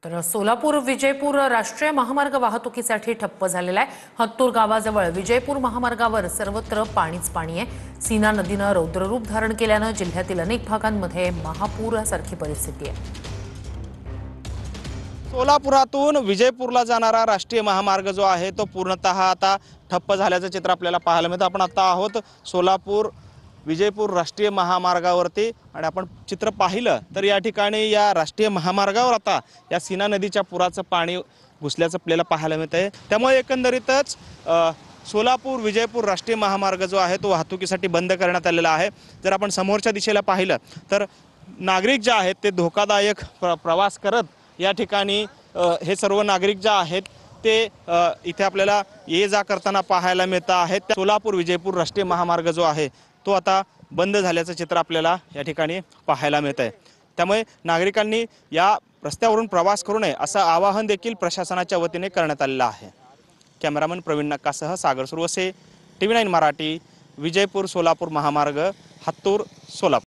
तर सोलापूर विजयपूर राष्ट्रीय महामार्ग वाहतुकीसाठी ठप्प झालेला आहे। हत्तूर गावाजवळ विजयपूर महामार्गावर सर्वत्र पाणीच पाणी आहे। सीना नदीनं रौद्ररूप धारण केल्यानं जिल्ह्यातील अनेक भागांमध्ये महापूरासारखी परिस्थिती आहे। सोलापुरातून विजयपूरला जाणारा राष्ट्रीय महामार्ग जो आहे तो पूर्णतः आता ठप्प झाल्याचं चित्र आपल्याला पाहायला मिळतं। आपण आता आहोत सोलापूर विजयपूर राष्ट्रीय महामार्गावरती आणि आपण चित्र पाहिलं तर या ठिकाणी या राष्ट्रीय महामार्गावर आता या सीना नदीच्या पुराचं पाणी घुसल्याचं आपल्याला पाहायला मिळतंय। त्यामुळे एकंदरीतच सोलापूर विजयपूर राष्ट्रीय महामार्ग जो आहे तो वाहतुकीसाठी बंद करण्यात आलेला आहे। जर आपण समोरच्या दिशेला पाहिलं तर नागरिक जे आहेत ते धोकादायक प्रवास करत या ठिकाणी हे सर्व नागरिक जे आहेत ते इथे आपल्याला ये जा करताना पाहायला मिळत आहेत। सोलापूर विजयपूर राष्ट्रीय महामार्ग जो आहे तो आता बंद झाल्याचं चित्र आपल्याला या ठिकाणी पाहायला मिळत आहे। त्यामुळे नागरिकांनी या रस्त्यावरून प्रवास करू नये असं आवाहन देखील प्रशासनाच्या वतीने करण्यात आलेलं आहे। कॅमेरामन प्रवीण नक्कासह सागर सुरवसे, TV9 मराठी, विजयपूर सोलापूर महामार्ग, हत्तूर, सोलापूर।